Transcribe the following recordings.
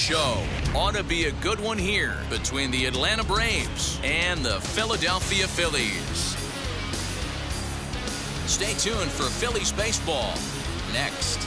show. Ought to be a good one here between the Atlanta Braves and the Philadelphia Phillies. Stay tuned for Phillies baseball next.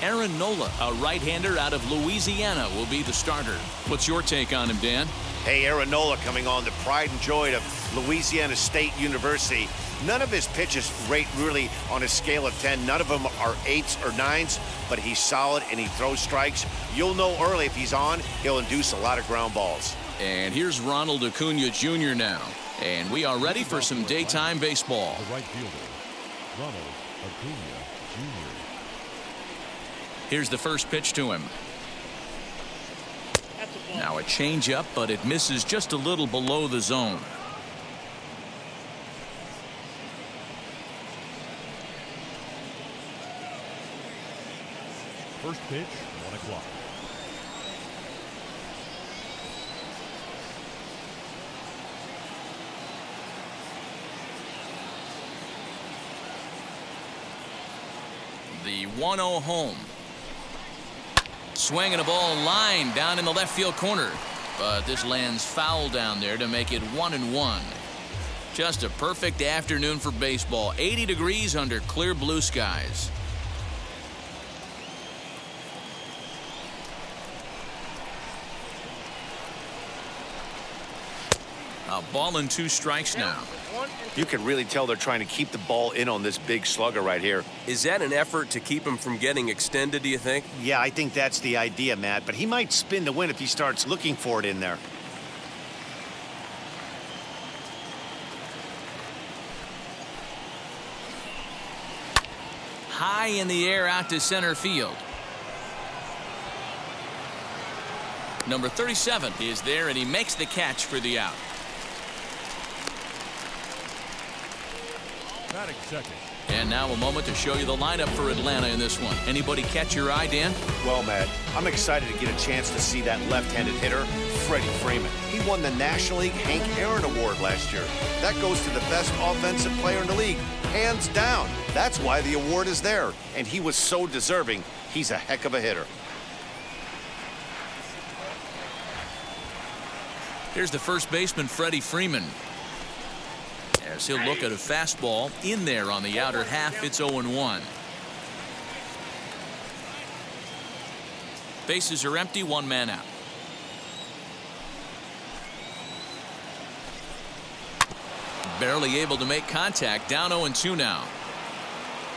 Aaron Nola, a right-hander out of Louisiana, will be the starter. What's your take on him, Dan? Hey, Aaron Nola coming on, the pride and joy of Louisiana State University. None of his pitches rate really on a scale of 10. None of them are 8s or 9s, but he's solid and he throws strikes. You'll know early if he's on, he'll induce a lot of ground balls. And here's Ronald Acuna Jr. now. And we are ready for some daytime baseball. The right fielder, Ronald Acuna Jr. Here's the first pitch to him. Now a changeup, but it misses just a little below the zone. First pitch, 1 o'clock. The 1-0 home. Swinging a ball line down in the left field corner. But this lands foul down there to make it 1-1. Just a perfect afternoon for baseball. 80 degrees under clear blue skies. A ball and 2 strikes now. You can really tell they're trying to keep the ball in on this big slugger right here. Is that an effort to keep him from getting extended, do you think? Yeah, I think that's the idea, Matt, but he might spin to win if he starts looking for it in there. High in the air out to center field. Number 37 is there, and he makes the catch for the out. Batting second. And now a moment to show you the lineup for Atlanta in this one. Anybody catch your eye, Dan? Well, Matt, I'm excited to get a chance to see that left-handed hitter, Freddie Freeman. He won the National League Hank Aaron Award last year. That goes to the best offensive player in the league, hands down. That's why the award is there, and he was so deserving. He's a heck of a hitter. Here's the first baseman, Freddie Freeman. As he'll look at a fastball in there on the outer half. It's 0-1. Bases are empty, 1 man out. Barely able to make contact, down 0-2 now.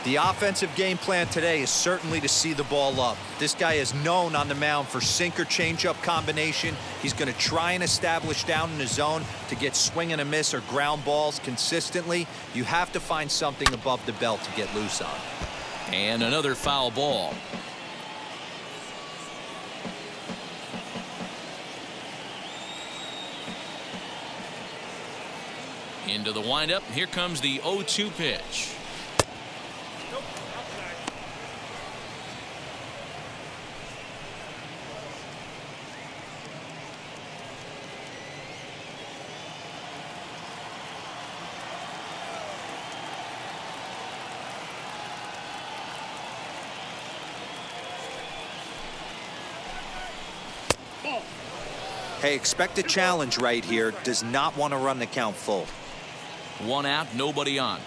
The offensive game plan today is certainly to see the ball up. This guy is known on the mound for sinker changeup combination. He's going to try and establish down in the zone to get swing and a miss or ground balls consistently. You have to find something above the belt to get loose on. And another foul ball. Into the windup. Here comes the 0-2 pitch. Hey, expect a challenge right here. Does not want to run the count full. 1 out, nobody on.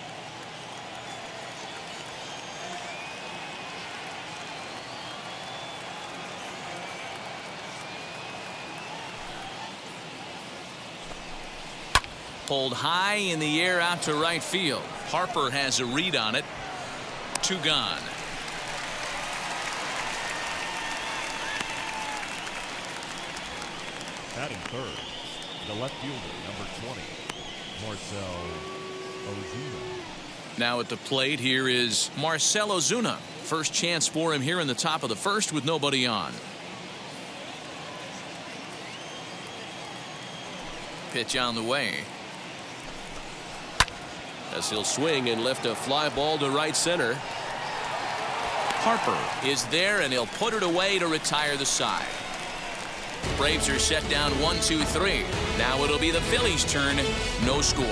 Pulled high in the air out to right field. Harper has a read on it. 2 gone. Batting third, the left fielder, number 20, Marcell Ozuna. Now at the plate here is Marcell Ozuna. First chance for him here in the top of the first with nobody on. Pitch on the way. As he'll swing and lift a fly ball to right center. Harper is there, and he'll put it away to retire the side. Braves are set down 1-2-3. Now it'll be the Phillies' turn. No score.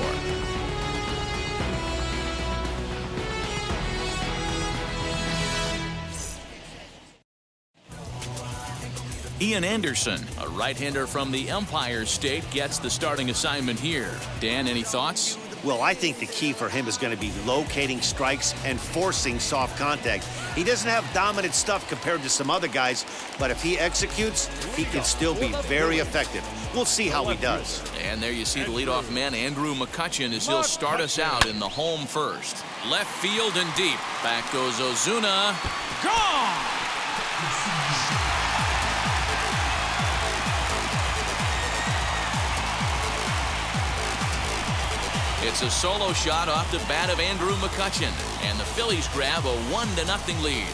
Ian Anderson, a right-hander from the Empire State, gets the starting assignment here. Dan, any thoughts? Well, I think the key for him is going to be locating strikes and forcing soft contact. He doesn't have dominant stuff compared to some other guys, but if he executes, he can still be very effective. We'll see how he does. And there you see the leadoff man, Andrew McCutchen, as he'll start us out in the home first. Left field and deep. Back goes Ozuna. Gone! It's a solo shot off the bat of Andrew McCutchen, and the Phillies grab a 1-0 lead.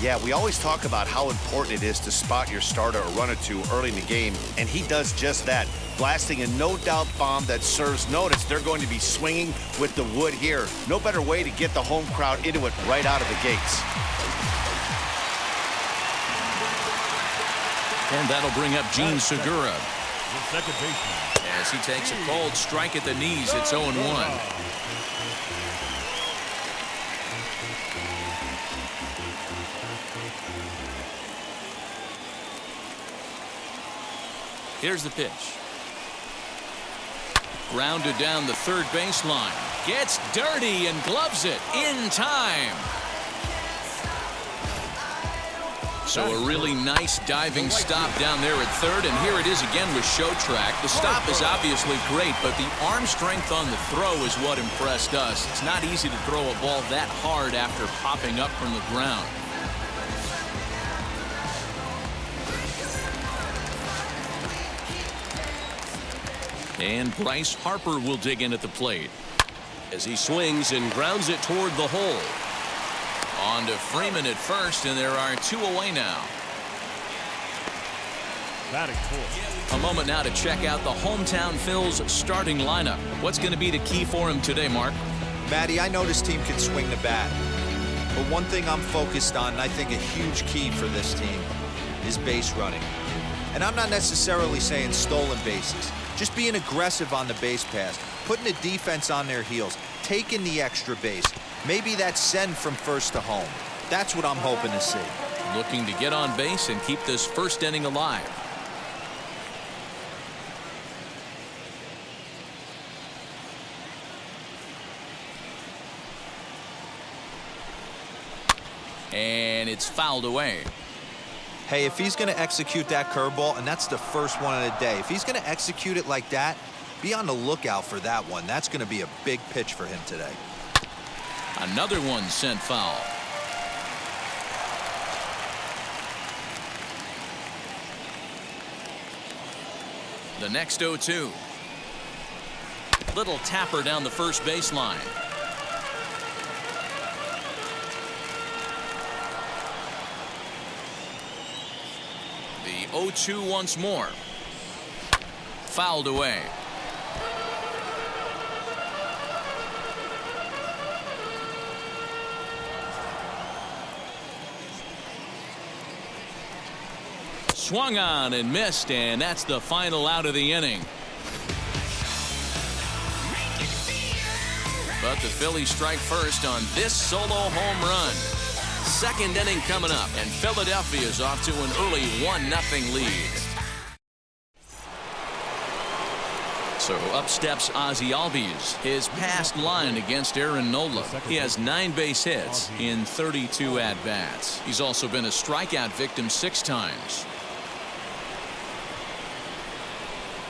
Yeah, we always talk about how important it is to spot your starter or run or two early in the game, and he does just that, blasting a no-doubt bomb that serves notice. They're going to be swinging with the wood here. No better way to get the home crowd into it right out of the gates. And that'll bring up Gene Segura. The second baseman. As he takes a cold strike at the knees, it's 0-1. Here's the pitch. Grounded down the third baseline. Gets dirty and gloves it in time. So a really nice diving stop down there at third, and here it is again with show track. The stop is obviously great, but the arm strength on the throw is what impressed us. It's not easy to throw a ball that hard after popping up from the ground. And Bryce Harper will dig in at the plate as he swings and grounds it toward the hole. On to Freeman at first, and there are 2 away now. Batting fourth. A moment now to check out the hometown Phil's starting lineup. What's going to be the key for him today, Mark? Matty, I know this team can swing the bat. But one thing I'm focused on, and I think a huge key for this team, is base running. And I'm not necessarily saying stolen bases. Just being aggressive on the base pass, putting the defense on their heels, taking the extra base. Maybe that send from first to home. That's what I'm hoping to see. Looking to get on base and keep this first inning alive. And it's fouled away. Hey, if he's going to execute that curveball, and that's the first one of the day, if he's going to execute it like that, be on the lookout for that one. That's going to be a big pitch for him today. Another one sent foul. The next 0-2. Little tapper down the first baseline. The 0-2 once more. Fouled away. Swung on and missed, and that's the final out of the inning. But the Phillies strike first on this solo home run. Second inning coming up, and Philadelphia is off to an early 1-0 lead. So up steps Ozzie Albies, his past line against Aaron Nola. He has 9 base hits in 32 at-bats. He's also been a strikeout victim 6 times.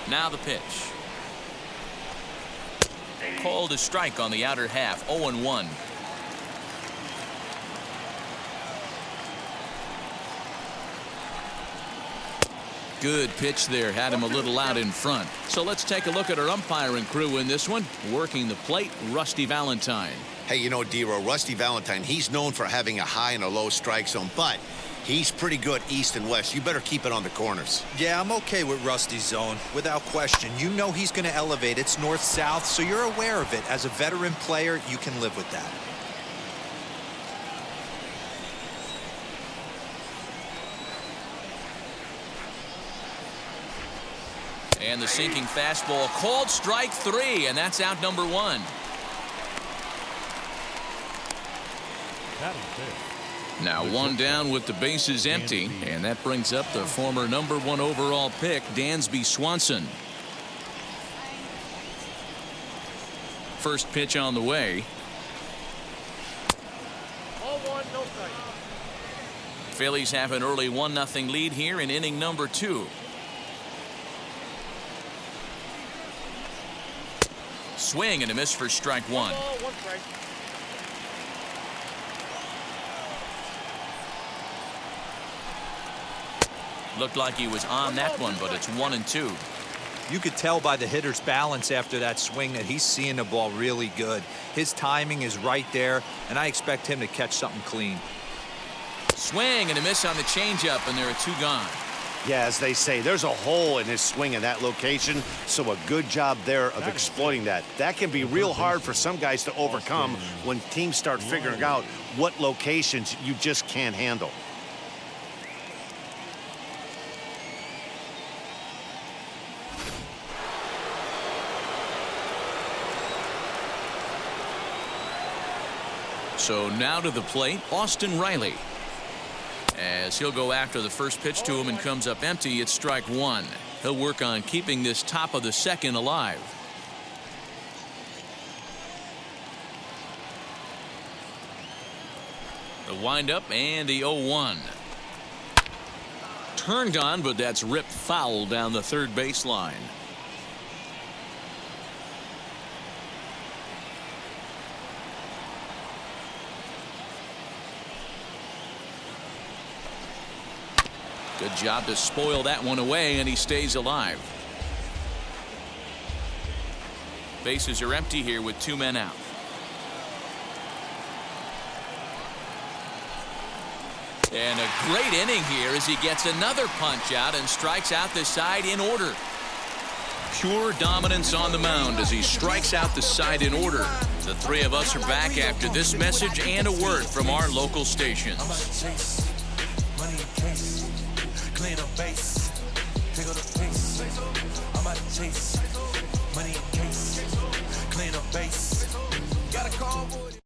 Now the pitch. Called a strike on the outer half, 0-1. Good pitch there, had him a little out in front. So let's take a look at our umpiring crew in this one. Working the plate, Rusty Valentine. Hey, you know, D-Row, Rusty Valentine, he's known for having a high and a low strike zone, but He's pretty good east and west. You better keep it on the corners. Yeah, I'm okay with Rusty's zone, without question. You know he's going to elevate. It's north-south, so you're aware of it. As a veteran player, you can live with that. And the sinking fastball called strike 3, and that's out number 1. Batting fifth. Now 1 down with the bases empty, and that brings up the former number 1 overall pick, Dansby Swanson. First pitch on the way. 0-1, no strike. Phillies have an early 1-0 lead here in inning number 2. Swing and a miss for strike 1. 1 strike. Looked like he was on that one, but it's 1-2. You could tell by the hitter's balance after that swing that he's seeing the ball really good. His timing is right there, and I expect him to catch something clean. Swing and a miss on the changeup, and there are 2 gone. Yeah, as they say, there's a hole in his swing in that location, so a good job there of exploiting that. That can be real hard for some guys to overcome when teams start figuring out what locations you just can't handle. So now to the plate, Austin Riley. As he'll go after the first pitch to him and comes up empty, it's strike 1. He'll work on keeping this top of the second alive. The windup and the 0-1. Turned on, but that's ripped foul down the third baseline. Good job to spoil that one away, and he stays alive. Bases are empty here with 2 men out. And a great inning here as he gets another punch out and strikes out the side in order. Pure dominance on the mound as he strikes out the side in order. The 3 of us are back after this message and a word from our local stations. Clean up base, pick up the pace. I'm about to chase money in case. Clean up base. Got a call for it.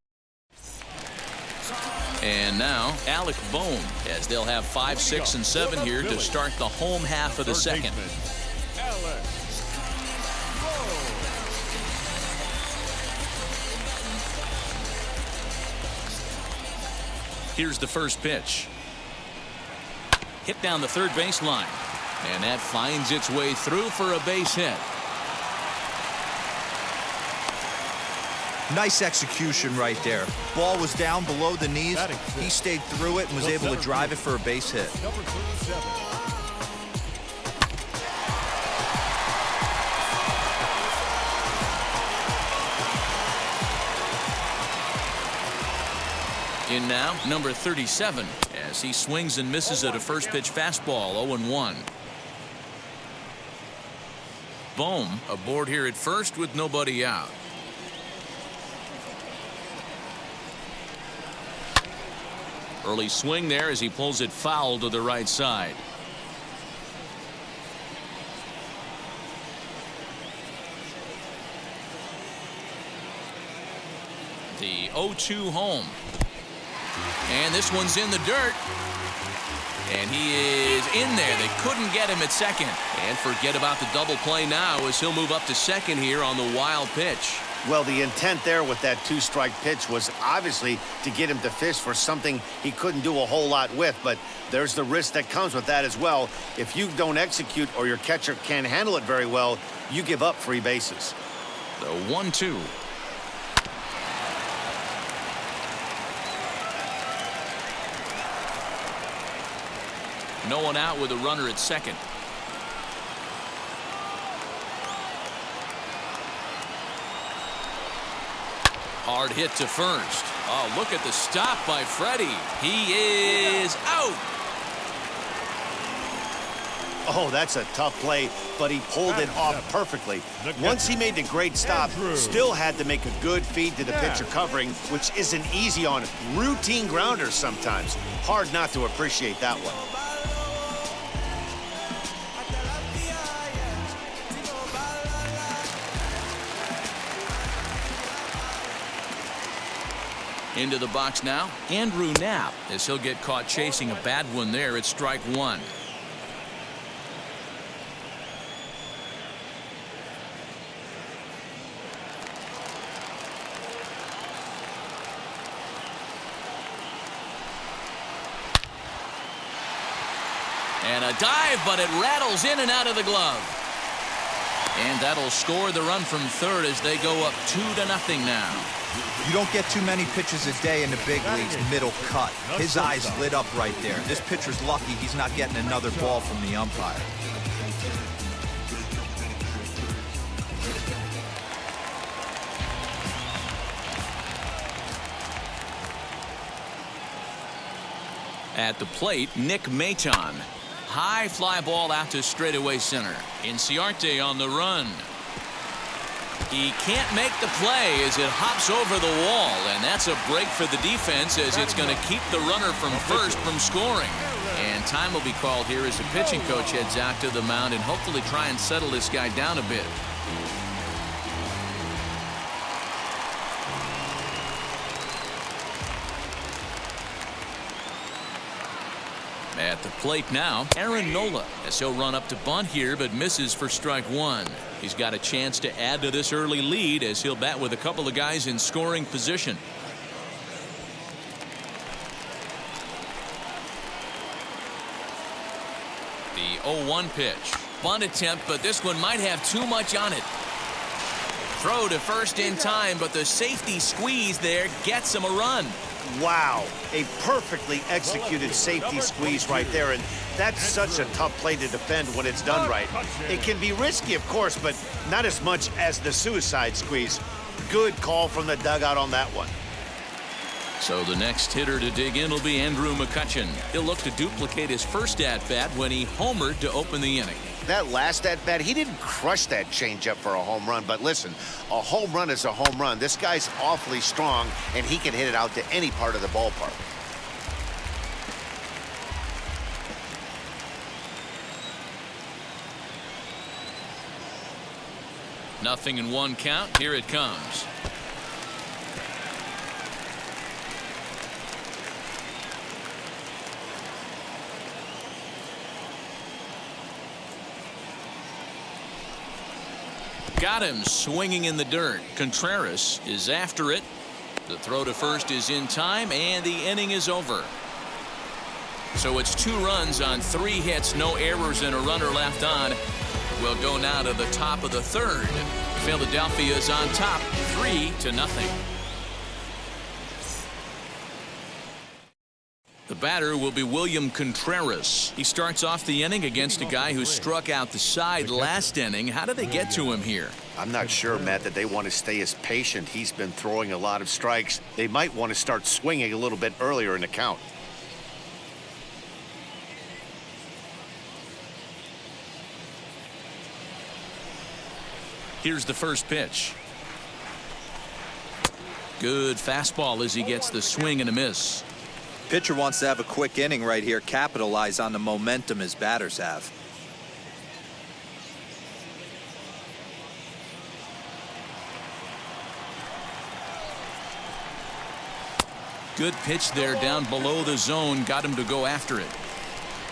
And now Alec Bohm, as they'll have 5, 6, and 7 here to start the home half of the second. Here's the first pitch. Hit down the third baseline, and that finds its way through for a base hit. Nice execution right there. Ball was down below the knees. He stayed through it and was able to drive it for a base hit. Number 37. In now, number 37, as he swings and misses at a first pitch fastball, 0-1. Bohm aboard here at first with nobody out. Early swing there as he pulls it foul to the right side. The 0-2 home. And this one's in the dirt. And he is in there. They couldn't get him at second. And forget about the double play now as he'll move up to second here on the wild pitch. Well, the intent there with that 2-strike pitch was obviously to get him to fish for something he couldn't do a whole lot with, but there's the risk that comes with that as well. If you don't execute or your catcher can't handle it very well, you give up free bases. The 1-2. No one out with a runner at second. Hard hit to first. Oh, look at the stop by Freddie. He is out. Oh, that's a tough play, but he pulled it off perfectly. Once he made the great stop, still had to make a good feed to the pitcher covering, which isn't easy on routine grounders sometimes. Hard not to appreciate that one. Into the box now, Andrew Knapp, as he'll get caught chasing a bad one there at strike one. And a dive, but it rattles in and out of the glove. And that'll score the run from third as they go up 2-0 now. You don't get too many pitches a day in the big leagues middle cut. His eyes lit up right there. This pitcher's lucky he's not getting another ball from the umpire. At the plate, Nick Maton. High fly ball out to straightaway center. Inciarte on the run. He can't make the play as it hops over the wall, and that's a break for the defense as it's going to keep the runner from first from scoring. And time will be called here as the pitching coach heads out to the mound and hopefully try and settle this guy down a bit. At the plate now, Aaron Nola, as he'll run up to bunt here but misses for strike one. He's got a chance to add to this early lead as he'll bat with a couple of guys in scoring position. The 0-1 pitch. Bunt attempt, but this one might have too much on it. Throw to first in time, but the safety squeeze there gets him a run. Wow, a perfectly executed safety squeeze right there, and that's such a tough play to defend when it's done right. It can be risky, of course, but not as much as the suicide squeeze. Good call from the dugout on that one. So the next hitter to dig in will be Andrew McCutchen. He'll look to duplicate his first at-bat when he homered to open the inning. That last at-bat, he didn't crush that changeup for a home run, but listen, a home run is a home run. This guy's awfully strong, and he can hit it out to any part of the ballpark. Nothing in one count. Here it comes. Got him swinging in the dirt. Contreras is after it. The throw to first is in time, and the inning is over. So it's 2 runs on 3 hits, no errors, and a runner left on. We'll go now to the top of the third. Philadelphia is on top, 3-0. The batter will be William Contreras. He starts off the inning against a guy who struck out the side last inning. How did they get to him here? I'm not sure, Matt, that they want to stay as patient. He's been throwing a lot of strikes. They might want to start swinging a little bit earlier in the count. Here's the first pitch. Good fastball as he gets the swing and a miss. Pitcher wants to have a quick inning right here, capitalize on the momentum his batters have. Good pitch there down below the zone, got him to go after it.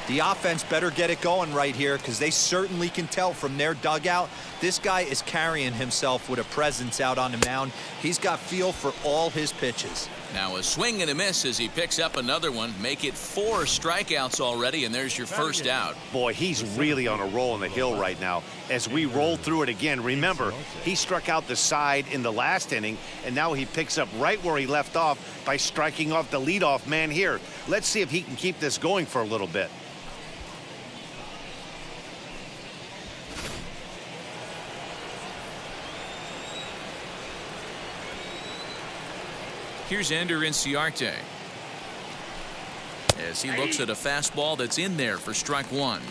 The offense better get it going right here because they certainly can tell from their dugout this guy is carrying himself with a presence out on the mound. He's got feel for all his pitches. Now a swing and a miss as he picks up another one. Make it 4 strikeouts already, and there's your first out. Boy, he's really on a roll on the hill right now. As we roll through it again, remember, he struck out the side in the last inning, and now he picks up right where he left off by striking off the leadoff man here. Let's see if he can keep this going for a little bit. Here's Ender Inciarte as he looks at a fastball that's in there for strike one.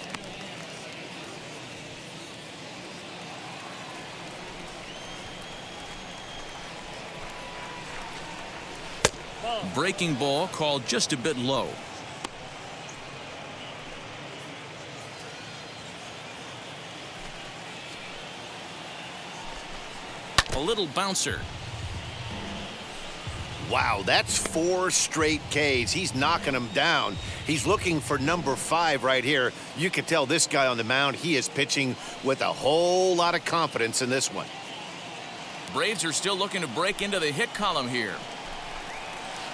breaking ball called just a bit low. A little bouncer. Wow, that's 4 straight Ks. He's knocking them down. He's looking for number 5 right here. You can tell this guy on the mound, he is pitching with a whole lot of confidence in this one. Braves are still looking to break into the hit column here.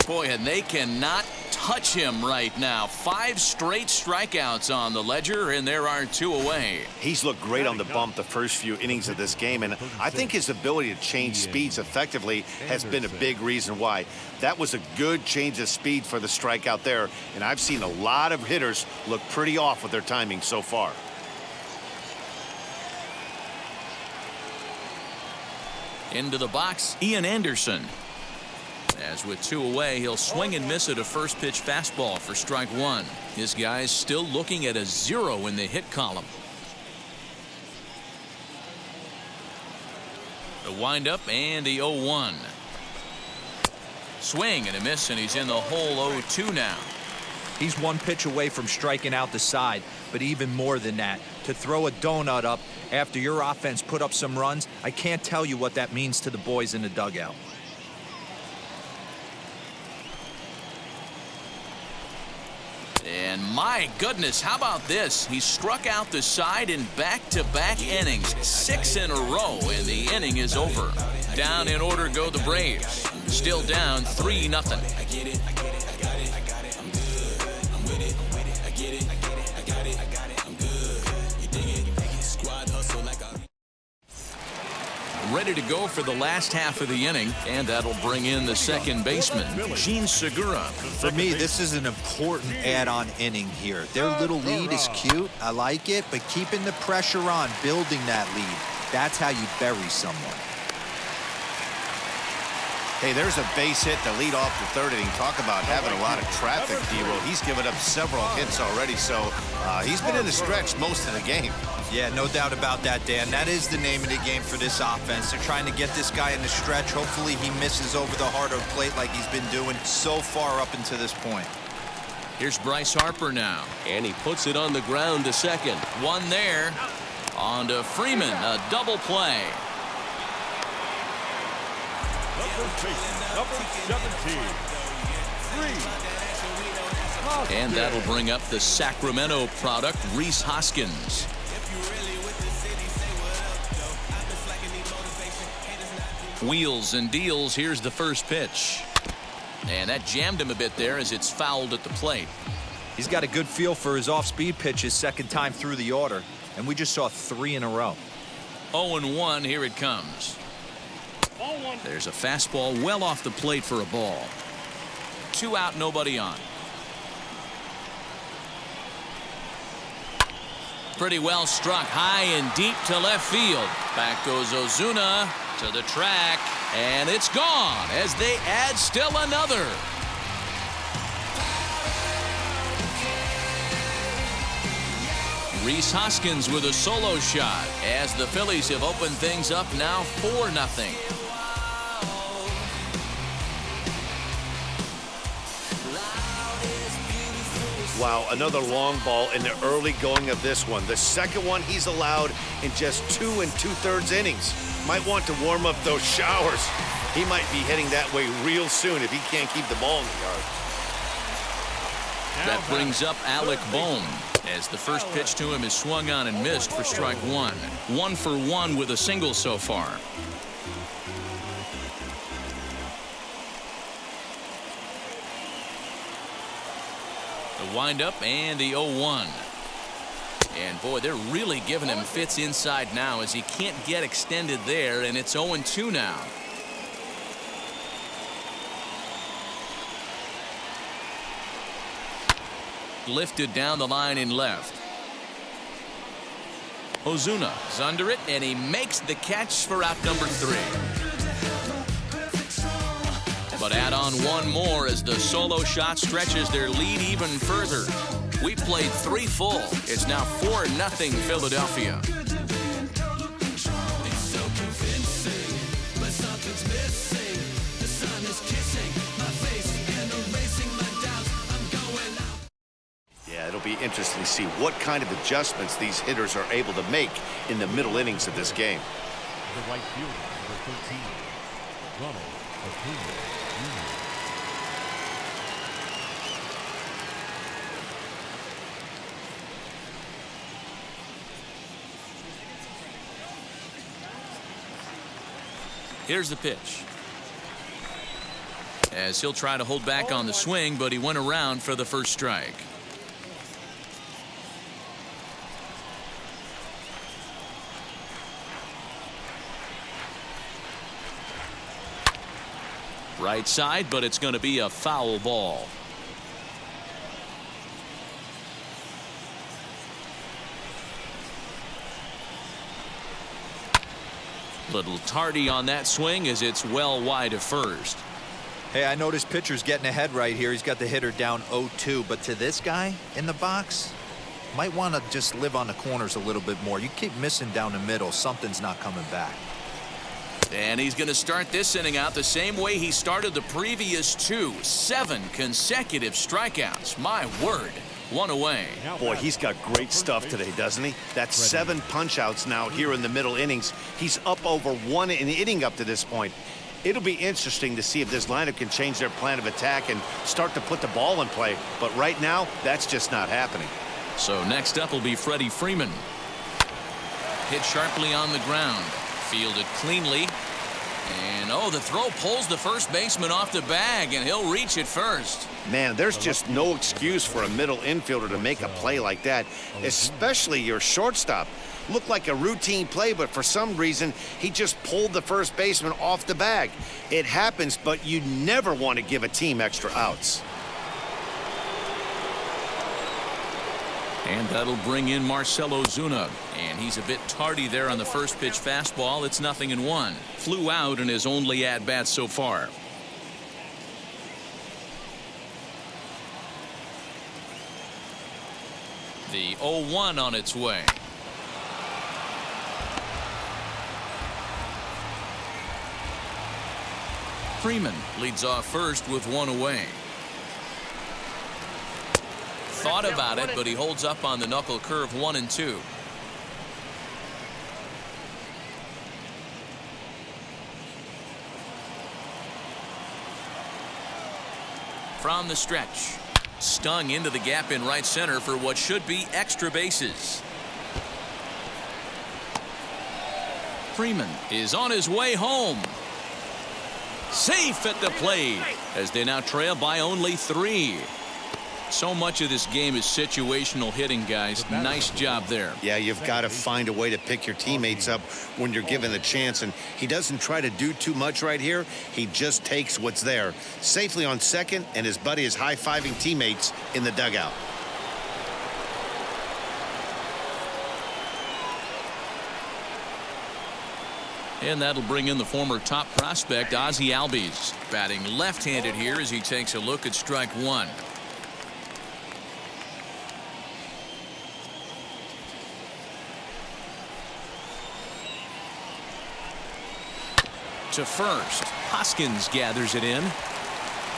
Boy, and they cannot touch him right now. 5 straight strikeouts on the ledger, and there are 2 away. He's looked great on the bump the first few innings of this game, and I think his ability to change speeds effectively has been a big reason why. That was a good change of speed for the strikeout there, and I've seen a lot of hitters look pretty off with their timing so far. Into the box, Ian Anderson. As with 2 away, he'll swing and miss at a first pitch fastball for strike 1. This guy's still looking at a 0 in the hit column. The windup and the 0-1. Swing and a miss, and he's in the hole 0-2 now. He's 1 pitch away from striking out the side, but even more than that, to throw a donut up after your offense put up some runs, I can't tell you what that means to the boys in the dugout. And my goodness, how about this? He struck out the side in back-to-back innings, 6 in a row, and the inning is over. Down in order go the Braves. Still down 3-0. Ready to go for the last half of the inning, and that'll bring in the second baseman, Gene Segura. For me, this is an important add-on inning here. Their little lead is cute. I like it, but keeping the pressure on, building that lead, that's how you bury someone. Hey, there's a base hit to lead off the 3rd inning. Talk about having a lot of traffic, D-Roll. He's given up several hits already, so he's been in the stretch most of the game. Yeah, no doubt about that, Dan. That is the name of the game for this offense. They're trying to get this guy in the stretch. Hopefully he misses over the heart of the plate like he's been doing so far up until this point. Here's Bryce Harper now. And he puts it on the ground to second. 1 there. On to Freeman, a double play. Number 17, And that'll bring up the Sacramento product, Rhys Hoskins. Wheels and deals. Here's the first pitch. And that jammed him a bit there as it's fouled at the plate. He's got a good feel for his off-speed pitches second time through the order, and we just saw 3 in a row. 0-1, here it comes. There's a fastball well off the plate for a ball. 2 out, nobody on. Pretty well struck high and deep to left field. Back goes Ozuna to the track, and it's gone as they add still another. Rhys Hoskins with a solo shot as the Phillies have opened things up now 4-0. Wow, another long ball in the early going of this one. The second one he's allowed in just 2 2/3 innings. Might want to warm up those showers. He might be heading that way real soon if he can't keep the ball in the yard. That brings up Alec Bohm as the first pitch to him is swung on and missed for strike 1. 1 for 1 with a single so far. The windup and the 0-1. And boy, they're really giving him fits inside now as he can't get extended there, and it's 0-2 now. Lifted down the line in left. Ozuna is under it, and he makes the catch for out number 3. But add on 1 more as the solo shot stretches their lead even further. We played 3 full. It's now 4-0 Philadelphia. interesting to see what kind of adjustments these hitters are able to make in the middle innings of this game. The right fielder, number 13, Ronald Acuna Jr. Here's the pitch. As he'll try to hold back on the swing, but he went around for the first strike. Right side, but it's going to be a foul ball. Little tardy on that swing as it's well wide of first. Hey, I noticed pitcher's getting ahead right here. He's got the hitter down 0-2, but to this guy in the box, might want to just live on the corners a little bit more. You keep missing down the middle, something's not coming back. And he's going to start this inning out the same way he started the previous two. 7 consecutive strikeouts. My word. 1 away. Boy, he's got great stuff today, doesn't he? That's 7 punch-outs now here in the middle innings. He's up over 1 inning up to this point. It'll be interesting to see if this lineup can change their plan of attack and start to put the ball in play. But right now, that's just not happening. So next up will be Freddie Freeman. Hit sharply on the ground. Fielded cleanly. And, oh, the throw pulls the first baseman off the bag, and he'll reach it first. Man, there's just no excuse for a middle infielder to make a play like that, especially your shortstop. Looked like a routine play, but for some reason, he just pulled the first baseman off the bag. It happens, but you never want to give a team extra outs. And that'll bring in Marcell Ozuna. And he's a bit tardy there on the first pitch fastball. It's 0-1. Flew out in his only at-bat so far. The 0-1 on its way. Freeman leads off first with 1 away. Thought about it, but he holds up on the knuckle curve 1-2. From the stretch. Stung into the gap in right center for what should be extra bases. Freeman is on his way home. Safe at the plate as they now trail by only 3. So much of this game is situational hitting, guys. Nice job there. Yeah, you've got to find a way to pick your teammates up when you're given the chance, and he doesn't try to do too much right here. He just takes what's there. Safely on second, and his buddy is high-fiving teammates in the dugout. And that'll bring in the former top prospect, Ozzie Albies. Batting left-handed here as he takes a look at strike 1. To first. Hoskins gathers it in.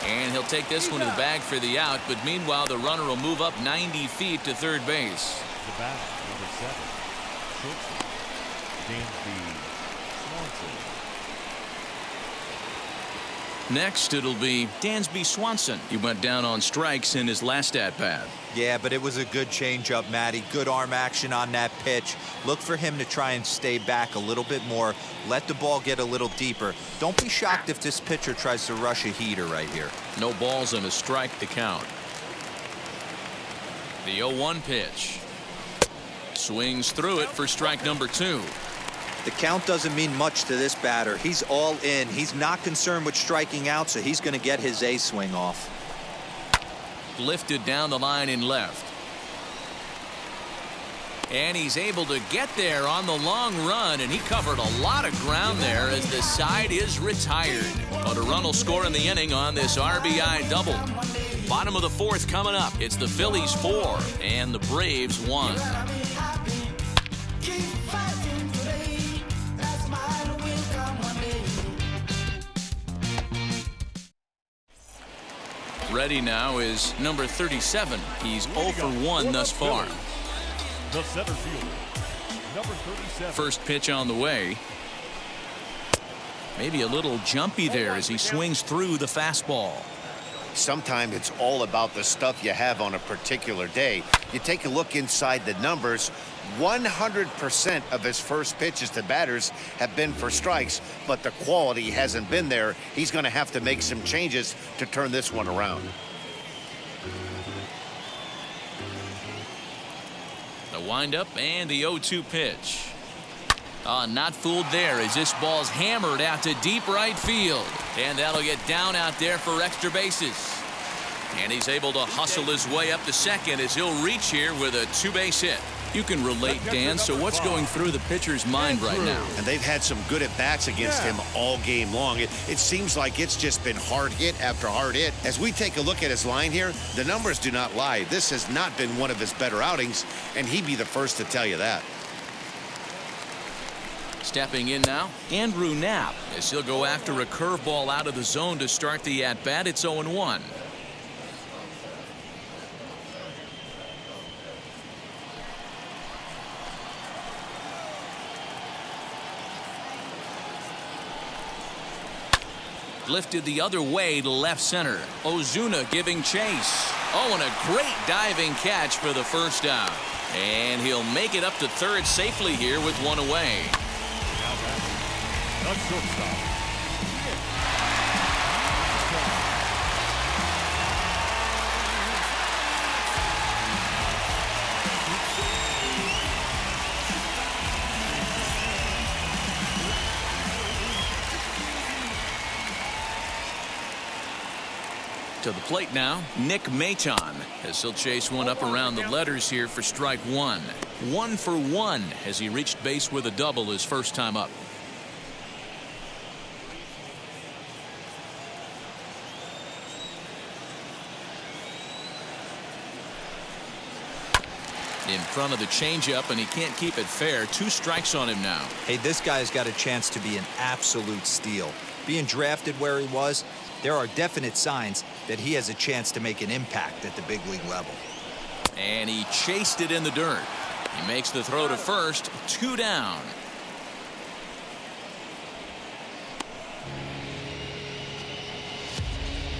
And he'll take this one to the bag for the out. But meanwhile, the runner will move up 90 feet to third base. The batter, number 7, shortstop, Dansby Swanson. Next, it'll be Dansby Swanson. He went down on strikes in his last at-bat. Yeah, but it was a good changeup, Matty. Good arm action on that pitch. Look for him to try and stay back a little bit more. Let the ball get a little deeper. Don't be shocked if this pitcher tries to rush a heater right here. No balls and a strike to count. The 0-1 pitch. Swings through it for strike number 2. The count doesn't mean much to this batter. He's all in. He's not concerned with striking out, so he's going to get his A swing off. Lifted down the line in left. And he's able to get there on the long run, and he covered a lot of ground there as the side is retired. But a run will score in the inning on this RBI double. Bottom of the 4th coming up. It's the Phillies 4 and the Braves 1. Ready now is number 37. He's 0 for 1 thus far. The center fielder, number 37. First pitch on the way. Maybe a little jumpy there as he swings through the fastball. Sometimes it's all about the stuff you have on a particular day. You take a look inside the numbers. 100% of his first pitches to batters have been for strikes, but the quality hasn't been there. He's going to have to make some changes to turn this one around. The windup and the 0-2 pitch. Not fooled there as this ball's hammered out to deep right field. And that'll get down out there for extra bases. And he's able to hustle his way up to second as he'll reach here with a 2-base hit. You can relate, Dan, so what's going through the pitcher's mind right now? And they've had some good at-bats against him all game long. It seems like it's just been hard hit after hard hit. As we take a look at his line here, the numbers do not lie. This has not been one of his better outings, and he'd be the first to tell you that. Stepping in now, Andrew Knapp, as he'll go after a curveball out of the zone to start the at-bat. It's 0-1. Lifted the other way to left center. Ozuna giving chase. Oh, and a great diving catch for the first out. And he'll make it up to third safely here with one away. The shortstop. To the plate now, Nick Maton, as he'll chase one up around the letters here for strike one. 1 for 1 as he reached base with a double his first time up. In front of the changeup, and he can't keep it fair. 2 strikes on him now. Hey, this guy's got a chance to be an absolute steal. Being drafted where he was, there are definite signs that he has a chance to make an impact at the big league level. And he chased it in the dirt. He makes the throw to first. 2 down.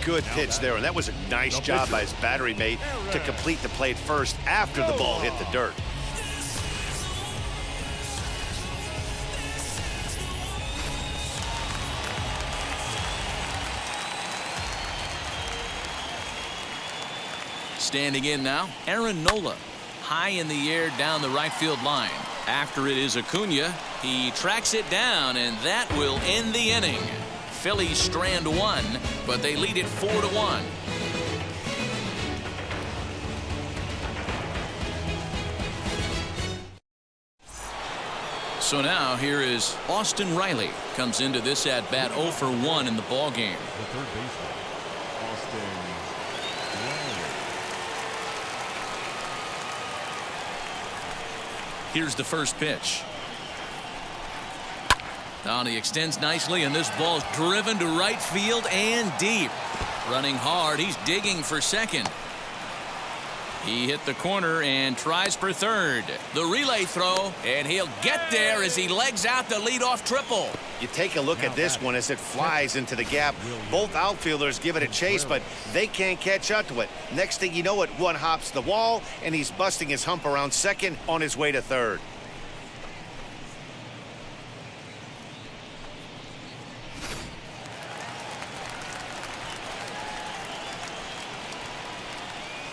Good pitch there, and that was a nice job by his battery mate to complete the play first after the ball hit the dirt. Standing in now, Aaron Nola. High in the air down the right field line. After it is Acuna. He tracks it down, and that will end the inning. Phillies strand 1, but they lead it 4-1. So now here is Austin Riley. Comes into this at bat 0 for 1 in the ball game. The third baseman, Austin Riley. Here's the first pitch. Now he extends nicely, and this ball's driven to right field and deep. Running hard, he's digging for second. He hit the corner and tries for third. The relay throw, and he'll get there as he legs out the leadoff triple. You take a look at this one as it flies into the gap. Both outfielders give it a chase, but they can't catch up to it. Next thing you know it, one hops the wall, and he's busting his hump around second on his way to third.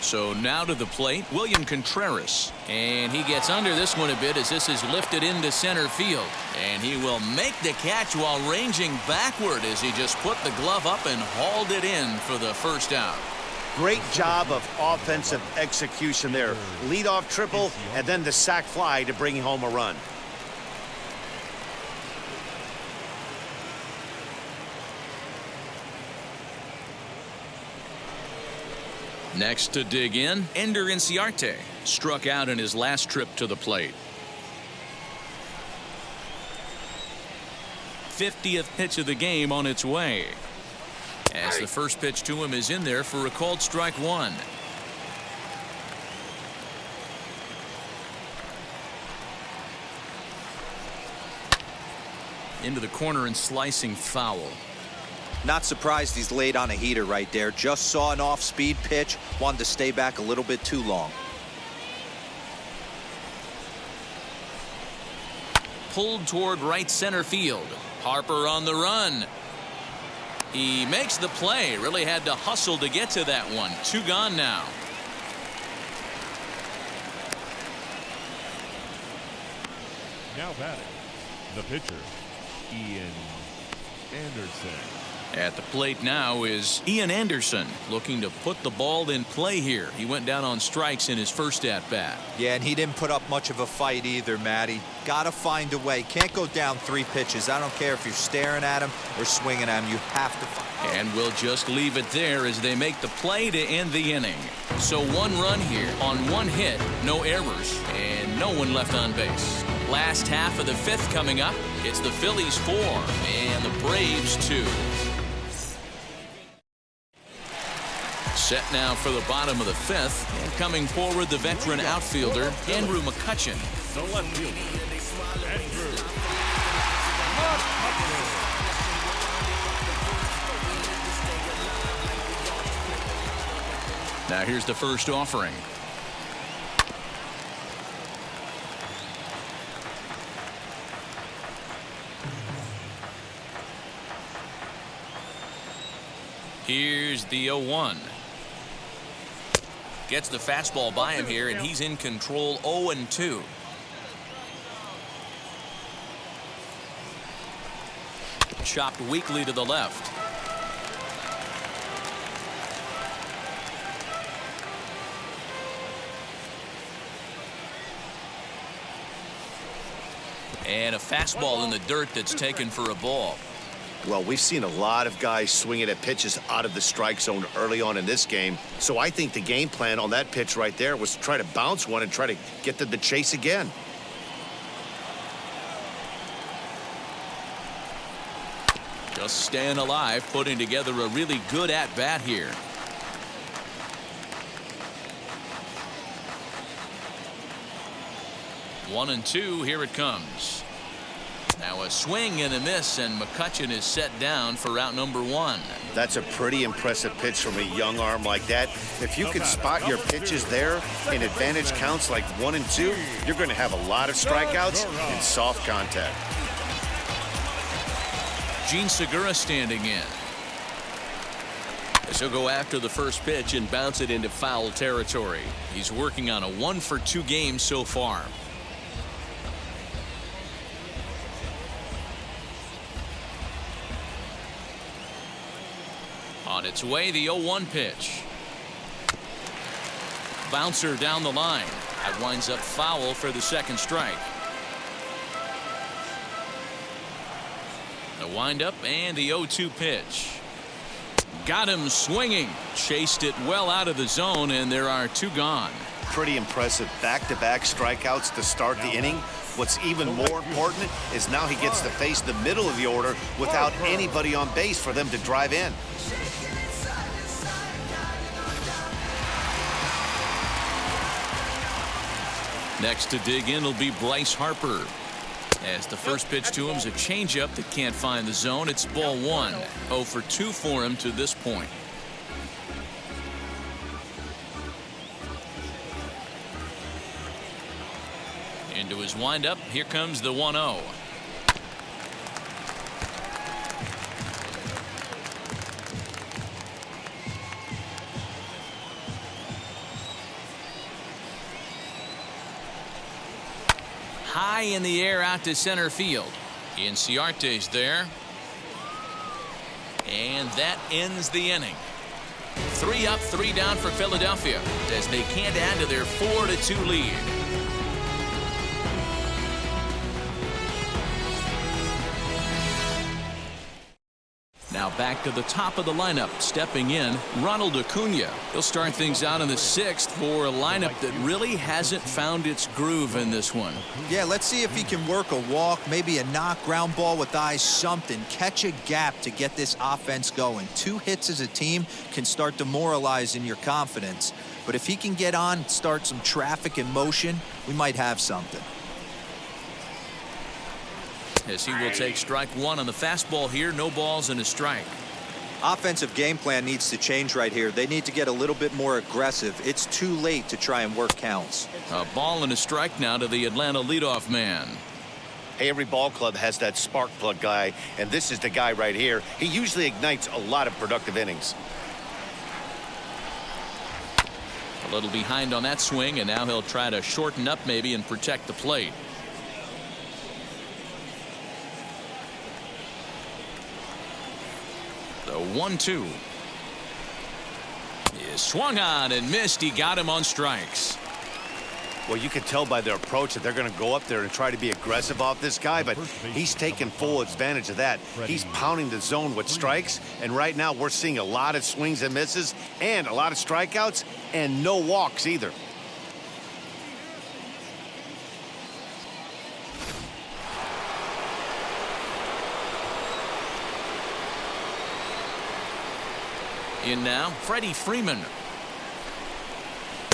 So now to the plate, William Contreras. And he gets under this one a bit as this is lifted into center field. And he will make the catch while ranging backward as he just put the glove up and hauled it in for the first out. Great job of offensive execution there. Leadoff triple and then the sac fly to bring home a run. Next to dig in, Ender Inciarte. Struck out in his last trip to the plate. 50th pitch of the game on its way. as the first pitch to him is in there for a called strike one. Into the corner and slicing foul. Not surprised he's laid on a heater right there. Just saw an off-speed pitch, wanted to stay back a little bit too long. Pulled toward right center field. Harper on the run. He makes the play. Really had to hustle to get to that one. Two gone now. Now batting, the pitcher, Ian Anderson. At the plate now is Ian Anderson, looking to put the ball in play here. He went down on strikes in his first at-bat. Yeah, and he didn't put up much of a fight either, Matty. Gotta find a way. Can't go down 3 pitches. I don't care if you're staring at him or swinging at him. You have to find. And we'll just leave it there as they make the play to end the inning. So 1 run here on 1 hit, no errors, and no one left on base. Last half of the 5th coming up. It's the Phillies 4 and the Braves 2. Set now for the bottom of the 5th, and coming forward the veteran outfielder Andrew McCutchen. The left fielder, Andrew McCutchen. Now here's the first offering. Here's the 0-1. Gets the fastball by him here, and he's in control. 0-2. Chopped weakly to the left. And a fastball in the dirt that's taken for a ball. Well, we've seen a lot of guys swinging at pitches out of the strike zone early on in this game. So I think the game plan on that pitch right there was to try to bounce one and try to get to the chase again. Just staying alive, putting together a really good at-bat here. One and two, here it comes. Now a swing and a miss, and McCutchen is set down for out number 1. That's a pretty impressive pitch from a young arm like that. If you can spot your pitches there in advantage counts like 1 and 2, you're going to have a lot of strikeouts and soft contact. Gene Segura standing in. This will go after the first pitch and bounce it into foul territory. He's working on a 1-for-2 game so far. On its way, the 0-1 pitch. Bouncer down the line. That winds up foul for the second strike. The windup and the 0-2 pitch. Got him swinging. Chased it well out of the zone, and there are 2 gone. Pretty impressive back-to-back strikeouts to start the inning. What's even more important is now he gets to face the middle of the order without anybody on base for them to drive in. Next to dig in will be Bryce Harper. As the first pitch to him is a changeup that can't find the zone. It's ball 1. 0-for-2 for him to this point. Into his windup. Here comes the 1-0. High in the air out to center field. Inciarte's there. And that ends the inning. 3 up, 3 down for Philadelphia as they can't add to their 4-2 lead. Now back to the top of the lineup. Stepping in, Ronald Acuna. He'll start things out in the 6th for a lineup that really hasn't found its groove in this one. Yeah, let's see if he can work a walk, maybe a knock, ground ball with eyes, something. Catch a gap to get this offense going. 2 hits as a team can start demoralizing your confidence. But if he can get on, start some traffic in motion, we might have something. As he will take strike 1 on the fastball here. No balls and a strike. Offensive game plan needs to change right here. They need to get a little bit more aggressive. It's too late to try and work counts. A ball and a strike now to the Atlanta leadoff man. Hey, every ball club has that spark plug guy, and this is the guy right here. He usually ignites a lot of productive innings. A little behind on that swing, and now he'll try to shorten up maybe and protect the plate. The 1-2 is swung on and missed. He got him on strikes. Well, you can tell by their approach that they're going to go up there and try to be aggressive off this guy, but he's taking full advantage of that. He's pounding the zone with strikes, and right now we're seeing a lot of swings and misses and a lot of strikeouts and no walks either. In now, Freddie Freeman.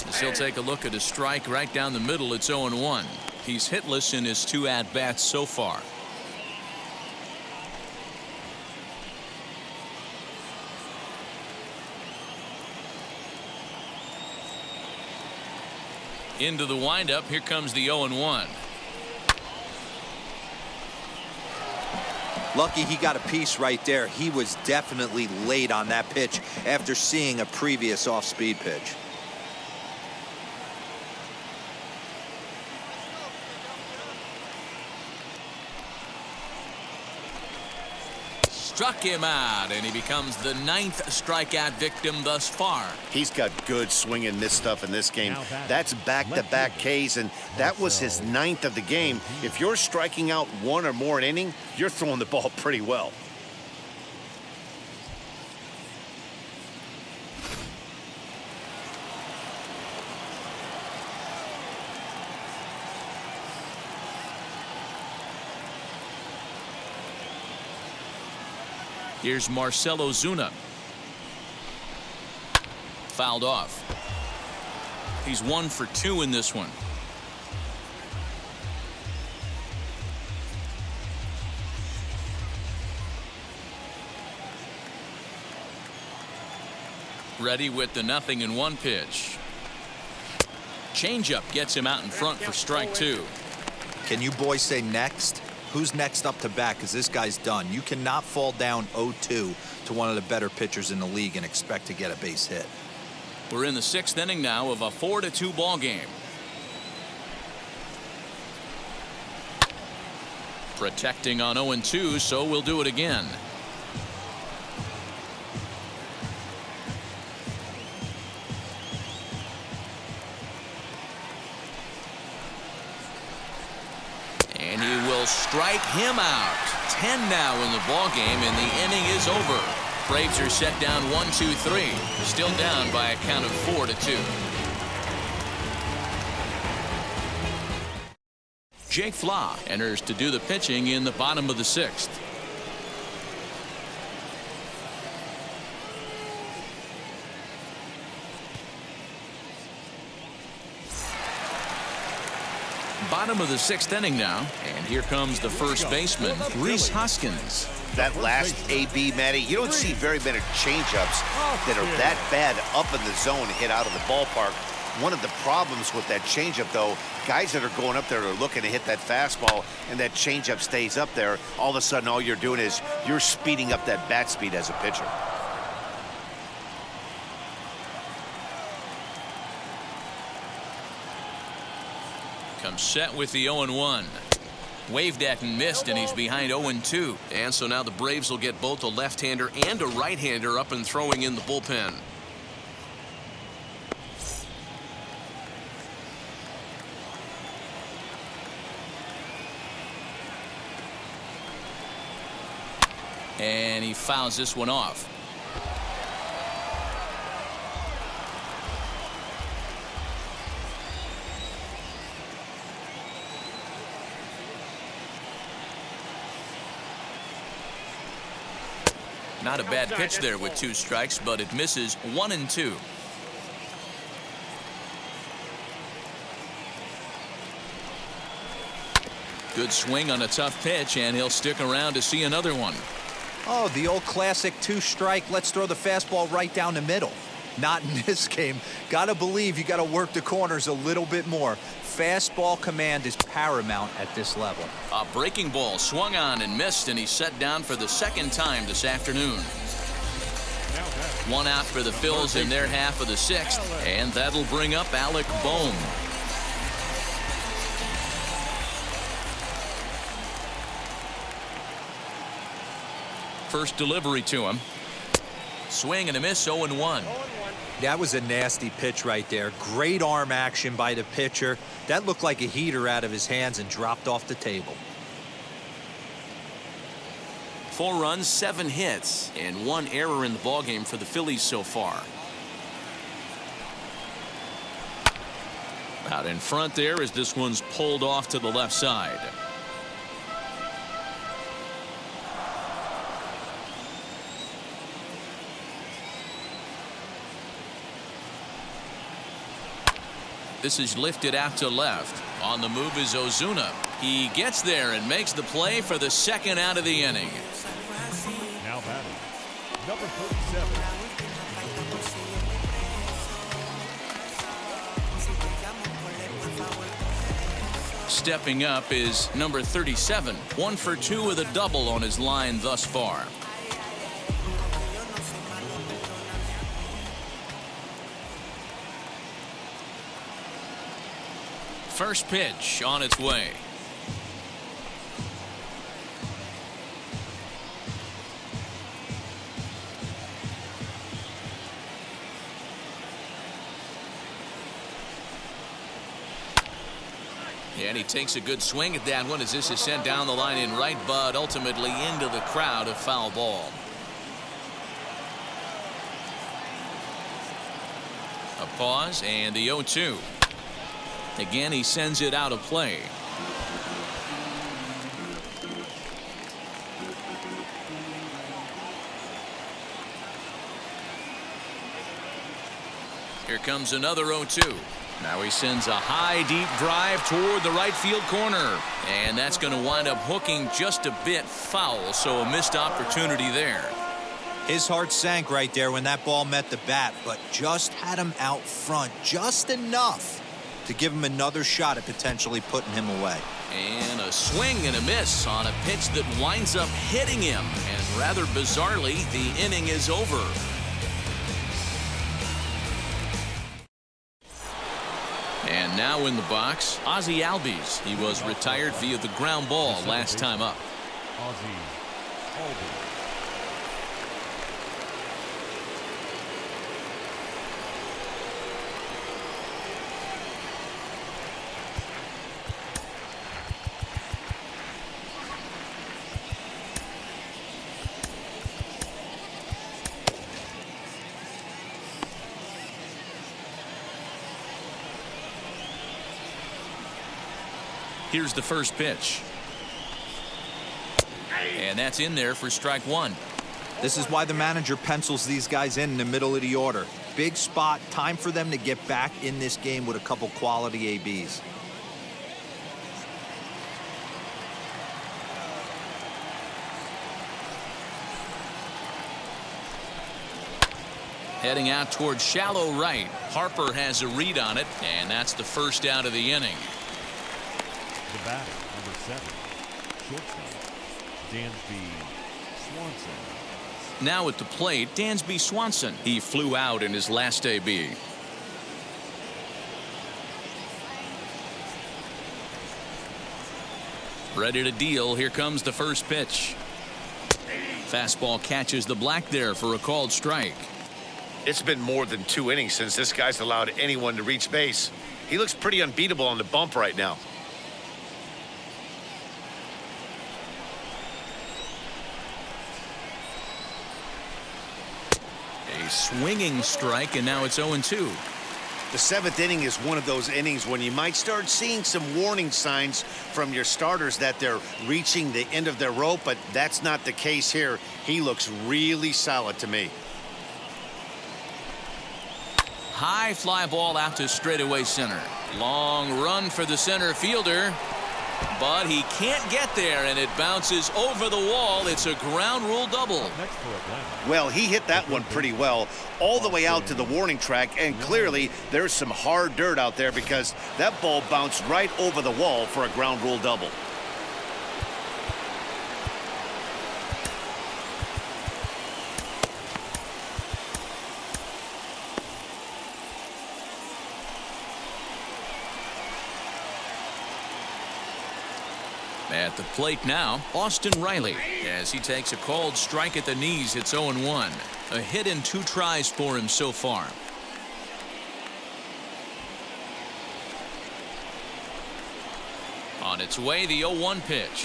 As he'll take a look at a strike right down the middle. It's 0-1. He's hitless in his 2 at-bats so far. Into the windup. Here comes the 0-1. Lucky he got a piece right there. He was definitely late on that pitch after seeing a previous off-speed pitch. Struck him out, and he becomes the 9th strikeout victim thus far. He's got good swing and miss stuff in this game. That's back-to-back Ks, and that was his 9th of the game. If you're striking out 1 or more an inning, you're throwing the ball pretty well. Here's Marcell Ozuna. Fouled off. He's 1 for 2 in this one. Ready with the 0-1 pitch. Changeup gets him out in front for strike 2. Can you boys say next? Who's next up to bat? Because this guy's done. You cannot fall down 0-2 to one of the better pitchers in the league and expect to get a base hit. We're in the 6th inning now of a 4-2 ball game. Protecting on 0-2, so we'll do it again. And he will strike him out. 10 now in the ball game, and the inning is over. Braves are set down 1-2-3. Still down by a count of 4-2. Jake Flaw enters to do the pitching in the bottom of the 6th. Bottom of the 6th inning now, and here comes the first baseman, Rhys Hoskins. That last AB, Matty, you don't see very many changeups that are that bad up in the zone hit out of the ballpark. One of the problems with that changeup, though, guys that are going up there are looking to hit that fastball, and that changeup stays up there. All of a sudden, all you're doing is you're speeding up that bat speed as a pitcher. Comes set with the 0-1. Waved at and missed, and he's behind 0-2. And so now the Braves will get both a left-hander and a right-hander up and throwing in the bullpen. And he fouls this one off. Not a bad pitch there with 2 strikes, but it misses 1-2. Good swing on a tough pitch, and he'll stick around to see another one. Oh, the old classic 2-strike. Let's throw the fastball right down the middle. Not in this game. Gotta believe you gotta work the corners a little bit more. Fastball command is paramount at this level. A breaking ball swung on and missed, and he's set down for the 2nd time this afternoon. 1 out for the Phillies in their half of the 6th, and that'll bring up Alec Bohm. First delivery to him. Swing and a miss, 0-1. That was a nasty pitch right there. Great arm action by the pitcher. That looked like a heater out of his hands and dropped off the table. 4 runs, 7 hits, and 1 error in the ballgame for the Phillies so far. Out in front there as this one's pulled off to the left side. This is lifted out to left. On the move is Ozuna. He gets there and makes the play for the 2nd out of the inning. Now batting, number 37. Stepping up is number 37. 1 for 2 with a double on his line thus far. First pitch on its way. And he takes a good swing at that one as this is sent down the line in right, but ultimately into the crowd, a foul ball. A pause and the 0-2. Again, he sends it out of play. Here comes another 0-2. Now he sends a high, deep drive toward the right field corner. And that's going to wind up hooking just a bit foul, so a missed opportunity there. His heart sank right there when that ball met the bat, but just had him out front just enough to give him another shot at potentially putting him away. And a swing and a miss on a pitch that winds up hitting him. And rather bizarrely, the inning is over. And now in the box, Ozzie Albies. He was retired via the ground ball last time up. Ozzie Albies. Here's the first pitch. And that's in there for strike 1. This is why the manager pencils these guys in the middle of the order. Big spot, time for them to get back in this game with a couple quality ABs. Heading out towards shallow right. Harper has a read on it, and that's the first out of the inning. The batter, number 7, shortstop, Dansby Swanson. Now at the plate, Dansby Swanson. He flew out in his last AB. Ready to deal. Here comes the first pitch. Fastball catches the black there for a called strike. It's been more than 2 innings since this guy's allowed anyone to reach base. He looks pretty unbeatable on the bump right now. swinging strike, and now it's 0-2. The seventh inning is one of those innings when you might start seeing some warning signs from your starters that they're reaching the end of their rope, but that's not the case here. He looks really solid to me. High fly ball out to straightaway center. Long run for the center fielder, but he can't get there, and it bounces over the wall. It's a ground rule double. Next for Atlanta. Well, he hit that one pretty well all the way out to the warning track, and clearly there's some hard dirt out there because that ball bounced right over the wall for a ground rule double. At the plate now, Austin Riley, as he takes a called strike at the knees. It's 0-1. A hit in 2 tries for him so far. On its way, the 0-1 pitch.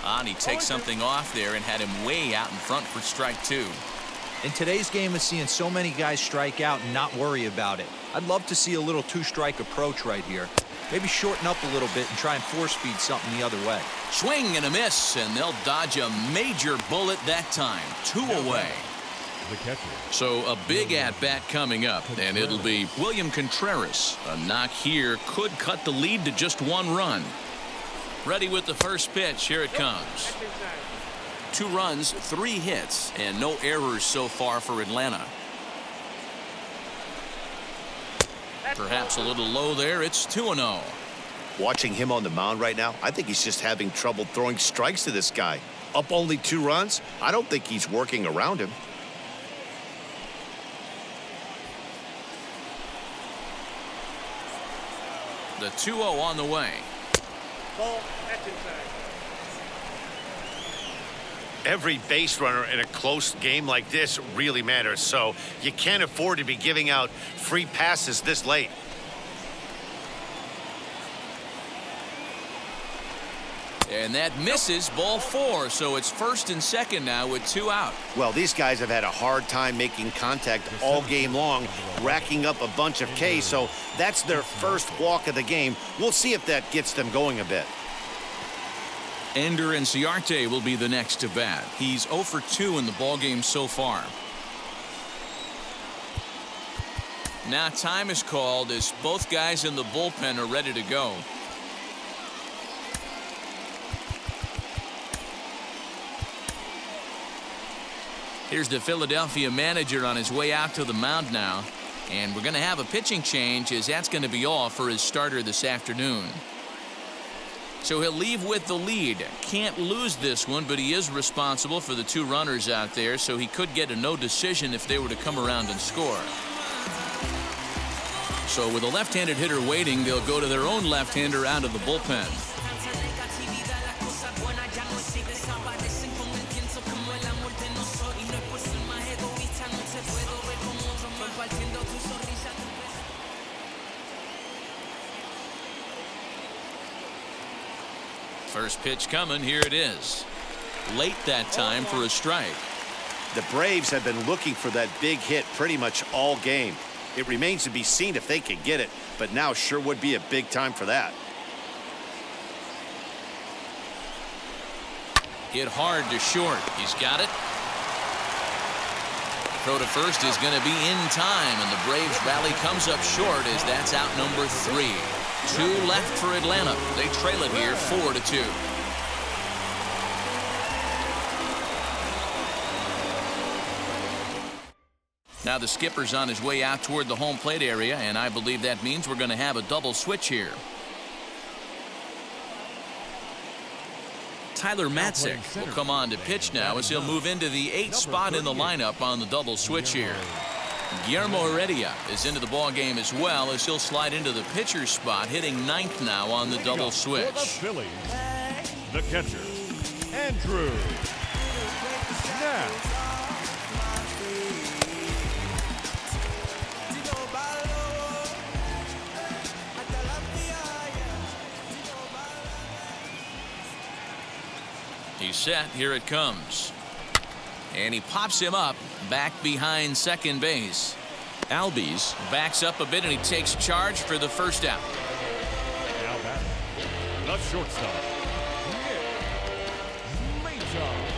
And he takes something off there and had him way out in front for strike 2. In today's game of seeing so many guys strike out and not worry about it, I'd love to see a little 2-strike approach right here. Maybe shorten up a little bit and try and force-feed something the other way. Swing and a miss, and they'll dodge a major bullet that time. 2 away. The catcher. So a big at-bat coming up, and it'll be William Contreras. A knock here could cut the lead to just 1 run. Ready with the first pitch. Here it comes. 2 runs, 3 hits, and no errors so far for Atlanta. Perhaps a little low there. It's 2-0. Watching him on the mound right now, I think he's just having trouble throwing strikes to this guy. Up only 2 runs? I don't think he's working around him. The 2-0 on the way. Every base runner in a close game like this really matters, so you can't afford to be giving out free passes this late. And that misses, ball 4, so it's first and second now with 2 out. Well, these guys have had a hard time making contact all game long, racking up a bunch of Ks, so that's their first walk of the game. We'll see if that gets them going a bit. Ender Inciarte will be the next to bat. He's 0 for 2 in the ballgame so far. Now time is called as both guys in the bullpen are ready to go. Here's the Philadelphia manager on his way out to the mound now. And we're going to have a pitching change, as that's going to be all for his starter this afternoon. So he'll leave with the lead. Can't lose this one, but he is responsible for the 2 runners out there, so he could get a no decision if they were to come around and score. So with a left-handed hitter waiting, they'll go to their own left-hander out of the bullpen. First pitch coming. Here it is. Late that time for a strike. The Braves have been looking for that big hit pretty much all game. It remains to be seen if they can get it, but now sure would be a big time for that. Hit hard to short. He's got it. Throw to first is going to be in time, and the Braves rally comes up short as that's out number 3. 2 left for Atlanta. They trail it here 4-2. Now the skipper's on his way out toward the home plate area, and I believe that means we're going to have a double switch here. Tyler Matzek will come on to pitch now as he'll move into the 8th spot in the lineup on the double switch here. Guillermo Heredia is into the ball game as well as he'll slide into the pitcher's spot, hitting 9th now on the double switch. For the Phillies, the catcher, Andrew Knapp. He's set. Here it comes. And he pops him up back behind second base. Albies backs up a bit, and he takes charge for the first out. Now batting, the shortstop, Maton.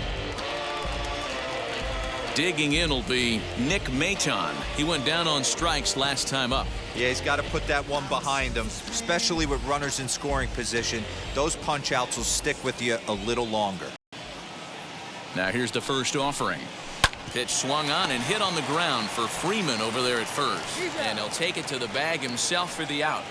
Digging in will be Nick Maton. He went down on strikes last time up. Yeah, he's got to put that one behind him, especially with runners in scoring position. Those punch outs will stick with you a little longer. Now here's the first offering. Pitch swung on and hit on the ground for Freeman over there at first. And he'll take it to the bag himself for the out.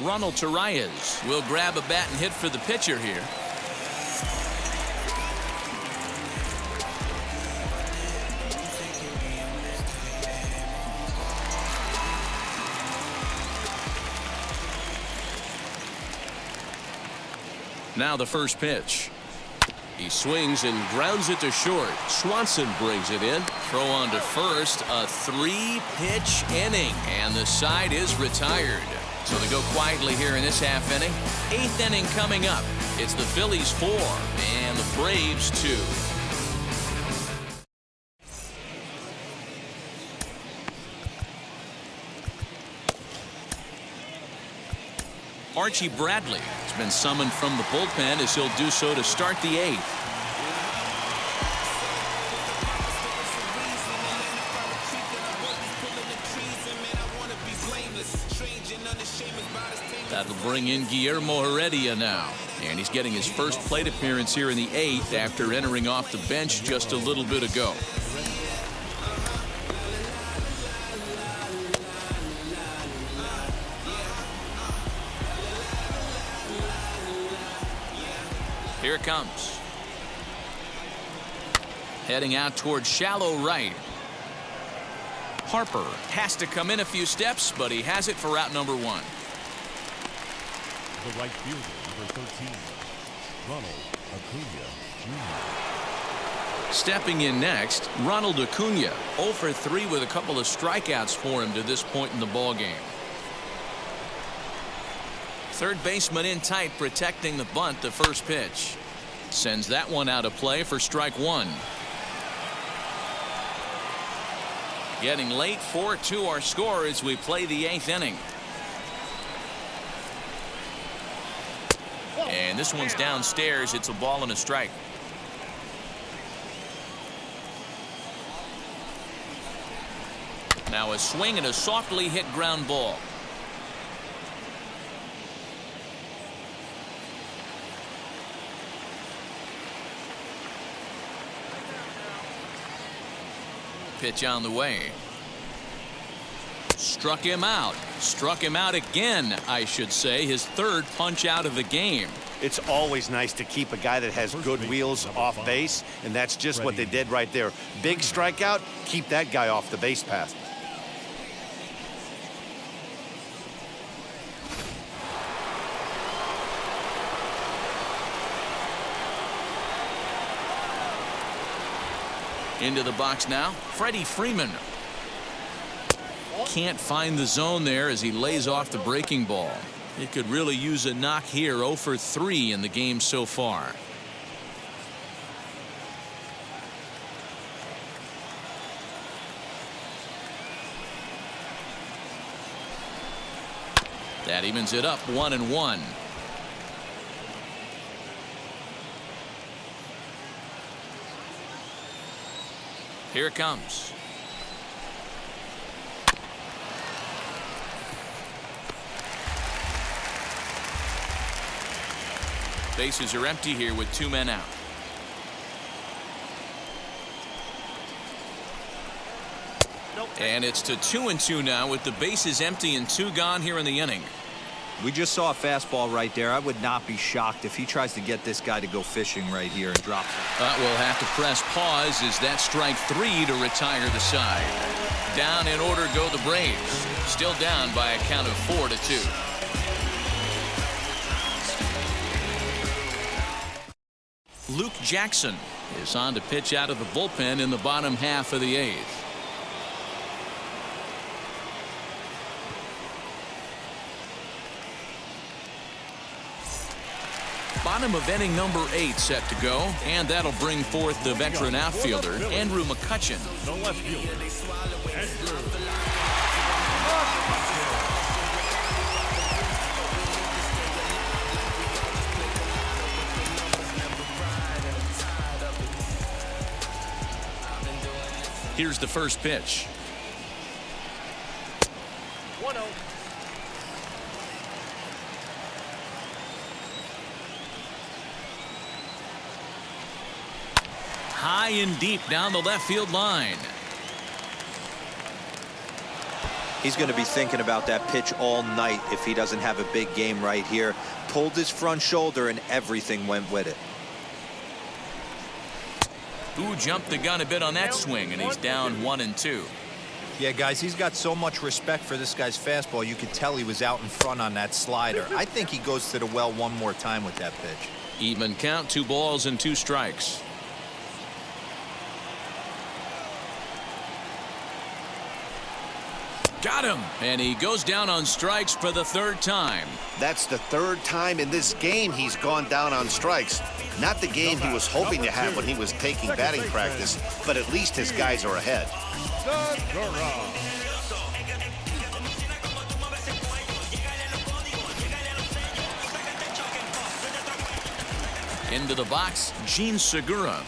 Ronald Torreyes will grab a bat and hit for the pitcher here. Now the first pitch. He swings and grounds it to short. Swanson brings it in. Throw on to first. A 3-pitch inning, and the side is retired. So they go quietly here in this half inning. 8th inning coming up. It's the Phillies 4 and the Braves 2. Archie Bradley has been summoned from the bullpen, as he'll do so to start the 8th. That'll bring in Guillermo Heredia now. And he's getting his first plate appearance here in the 8th after entering off the bench just a little bit ago. Here it comes. Heading out towards shallow right. Harper has to come in a few steps, but he has it for out number 1. The right fielder, number 13, Ronald Acuna Jr. Stepping in next, Ronald Acuna, 0 for 3 with a couple of strikeouts for him to this point in the ballgame. Third baseman in tight, protecting the bunt. The first pitch sends that one out of play for strike 1. Getting late, 4-2 our score as we play the 8th inning. And this one's downstairs. It's a ball and a strike. Now a swing and a softly hit ground ball. Pitch on the way. Struck him out. Struck him out again, I should say. His 3rd punch out of the game. It's always nice to keep a guy that has good wheels off base, and that's just what they did right there. Big strikeout, keep that guy off the base path. Into the box now, Freddie Freeman. Can't find the zone there as he lays off the breaking ball. He could really use a knock here. 0 for 3 in the game so far. That evens it up 1-1. Here it comes. Bases are empty here with 2 men out. And it's to 2-2 now with the bases empty and 2 gone here in the inning. We just saw a fastball right there. I would not be shocked if he tries to get this guy to go fishing right here and drops it. We'll have to press pause as that strike 3 to retire the side. Down in order go the Braves. Still down by a count of 4-2. Luke Jackson is on to pitch out of the bullpen in the bottom half of the 8th. Bottom of inning number 8 set to go, and that'll bring forth the veteran outfielder, Andrew McCutchen. The left fielder, Andrew. Here's the first pitch. 1-0. High and deep down the left field line. He's going to be thinking about that pitch all night if he doesn't have a big game right here. Pulled his front shoulder and everything went with it. Who jumped the gun a bit on that swing, and he's down 1-2. Yeah, guys, he's got so much respect for this guy's fastball. You could tell he was out in front on that slider. I think he goes to the well one more time with that pitch. Even count, 2 balls and 2 strikes. Got him, and he goes down on strikes for the 3rd time. That's the 3rd time in this game he's gone down on strikes. Not the game he was hoping to have when he was taking batting practice, but at least his guys are ahead. Into the box, Gene Segura.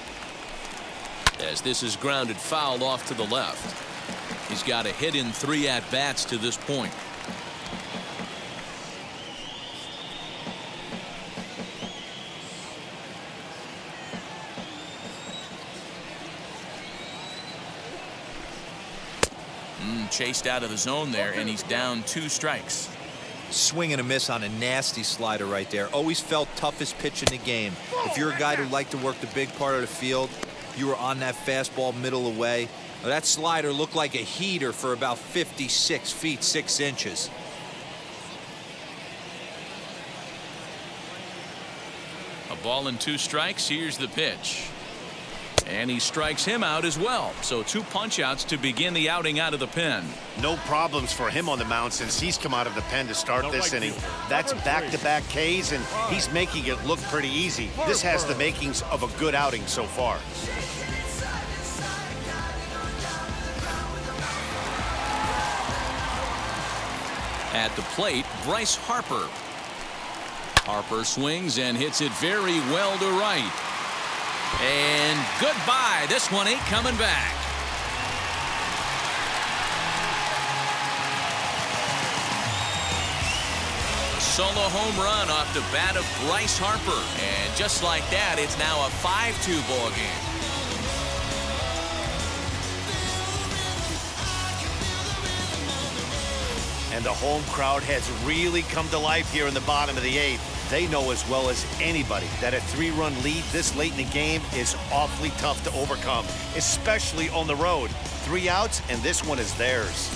As this is grounded foul off to the left. He's got a hit in 3 at-bats to this point. Chased out of the zone there, and he's down 2 strikes. Swing and a miss on a nasty slider right there. Always felt toughest pitch in the game. If you're a guy who liked to work the big part of the field, you were on that fastball middle away. That slider looked like a heater for about 56 feet 6 inches. A ball and 2 strikes. Here's the pitch. And he strikes him out as well. So 2 punch-outs to begin the outing out of the pen. No problems for him on the mound since he's come out of the pen to start this inning. That's back-to-back Ks, and he's making it look pretty easy. This has the makings of a good outing so far. At the plate, Bryce Harper. Harper swings and hits it very well to right. And goodbye. This one ain't coming back. A solo home run off the bat of Bryce Harper. And just like that, it's now a 5-2 ball game. And the home crowd has really come to life here in the bottom of the 8th. They know as well as anybody that a 3-run lead this late in the game is awfully tough to overcome, especially on the road. 3 outs, and this one is theirs.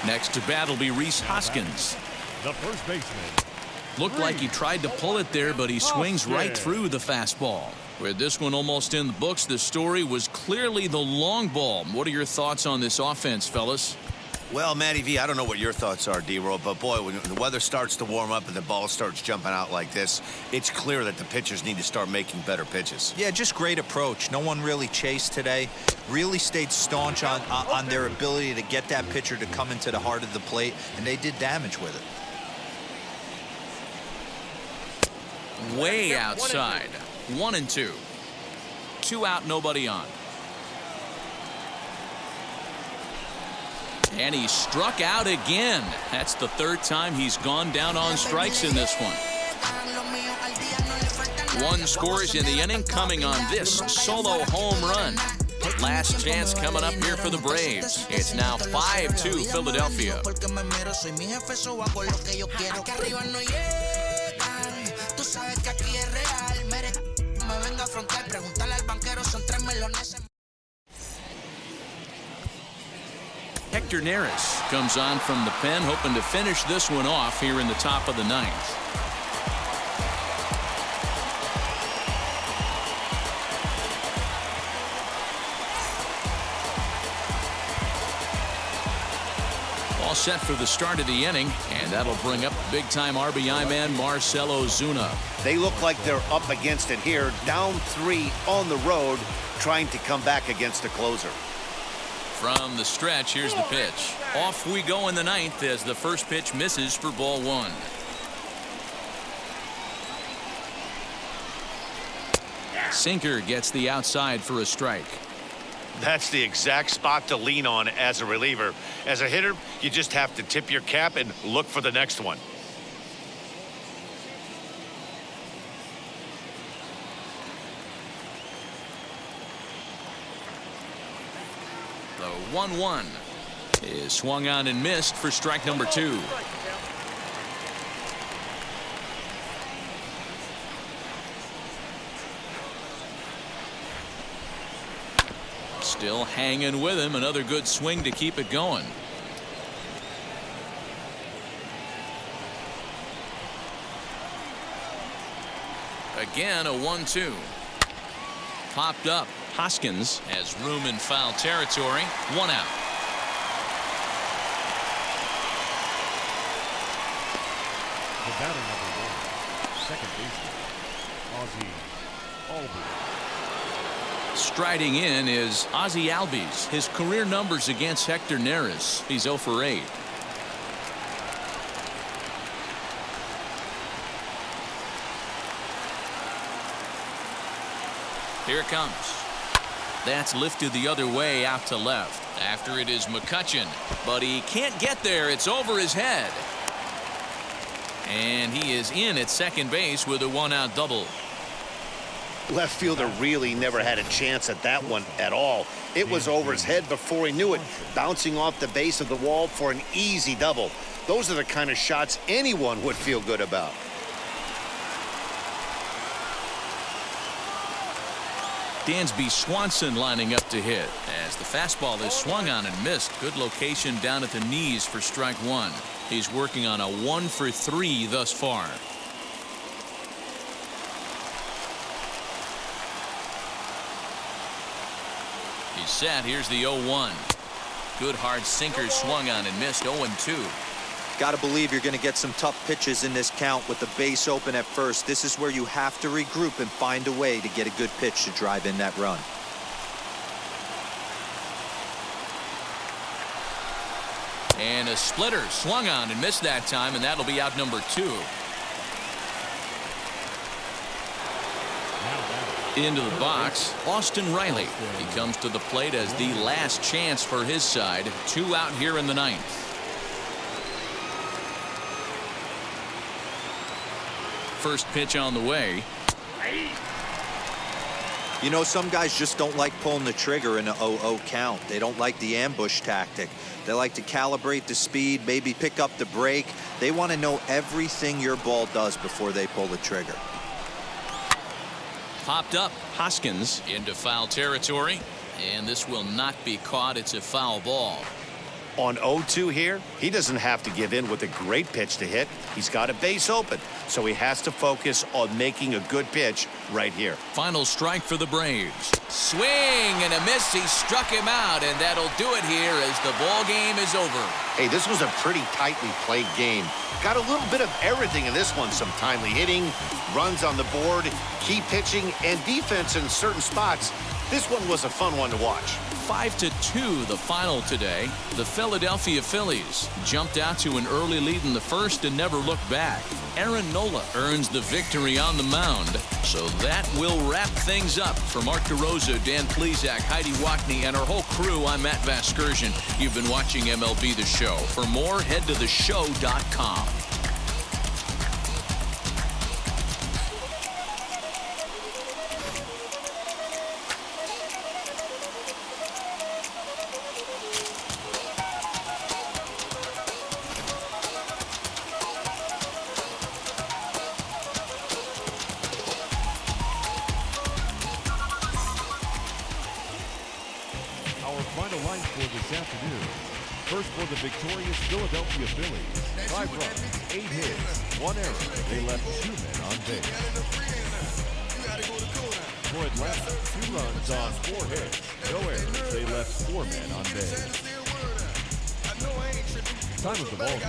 Next to bat will be Rhys Hoskins. The first baseman. Looked like he tried to pull it there, but he swings right through the fastball. With this one almost in the books, the story was clearly the long ball. What are your thoughts on this offense, fellas? Well, Matty V, I don't know what your thoughts are, D-Roll, but boy, when the weather starts to warm up and the ball starts jumping out like this, it's clear that the pitchers need to start making better pitches. Yeah, just great approach. No one really chased today. Really stayed staunch on their ability to get that pitcher to come into the heart of the plate, and they did damage with it. Way outside. 1-2. 2 out, nobody on. And he struck out again. That's the 3rd time he's gone down on strikes in this one. 1 scores in the inning, coming on this solo home run. Last chance coming up here for the Braves. It's now 5-2 Philadelphia. Hector Neris comes on from the pen, hoping to finish this one off here in the top of the 9th. All set for the start of the inning, and that'll bring up big-time RBI man Marcell Ozuna. They look like they're up against it here, down 3 on the road, trying to come back against the closer. From the stretch, here's the pitch. Off we go in the 9th as the first pitch misses for ball 1. Sinker gets the outside for a strike. That's the exact spot to lean on as a reliever. As a hitter, you just have to tip your cap and look for the next one. The 1-1 is swung on and missed for strike number 2. Still hanging with him. Another good swing to keep it going. Again, a 1-2. Popped up. Hoskins has room in foul territory. 1 out. The batter number 1, second baseman, Ozzy Albies. Striding in is Ozzy Albies. His career numbers against Hector Neris. He's 0 for 8. Here it comes. That's lifted the other way out to left. After it is McCutchen, but he can't get there. It's over his head. And he is in at second base with a 1-out double. Left fielder really never had a chance at that one at all. It was over his head before he knew it, bouncing off the base of the wall for an easy double. Those are the kind of shots anyone would feel good about. Dansby Swanson lining up to hit as the fastball is swung on and missed. Good location down at the knees for strike 1. He's working on a 1 for 3 thus far. He's set. Here's the 0-1. Good hard sinker swung on and missed. 0-2. Got to believe you're going to get some tough pitches in this count with the base open at first. This is where you have to regroup and find a way to get a good pitch to drive in that run. And a splitter swung on and missed that time, and that'll be out number 2. Into the box, Austin Riley. He comes to the plate as the last chance for his side. 2 out here in the 9th. First pitch on the way. You know, some guys just don't like pulling the trigger in an 0-0 count. They don't like the ambush tactic. They like to calibrate the speed, maybe pick up the break. They want to know everything your ball does before they pull the trigger. Popped up. Hoskins into foul territory, and this will not be caught. It's a foul ball. On 0-2 here, he doesn't have to give in with a great pitch to hit. He's got a base open, so he has to focus on making a good pitch right here. Final strike for the Braves. Swing and a miss. He struck him out, and that'll do it here as the ball game is over. Hey, this was a pretty tightly played game. Got a little bit of everything in this one. Some timely hitting, runs on the board, key pitching, and defense in certain spots. This one was a fun one to watch. 5-2 the final today. The Philadelphia Phillies jumped out to an early lead in the first and never looked back. Aaron Nola earns the victory on the mound. So that will wrap things up. For Mark DeRosa, Dan Plesac, Heidi Watney, and our whole crew, I'm Matt Vasgersian. You've been watching MLB The Show. For more, head to theshow.com. First for the victorious Philadelphia Phillies. 5 runs, 8 hits, 1 error. They left 2 men on base. For Atlanta, 2 runs on 4 hits, no errors. They left 4 men on base. Time of the ball game,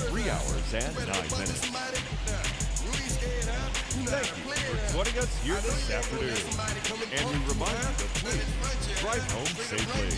3 hours and 9 minutes. Thank you for joining us here this afternoon. And we remind you to please drive home safely.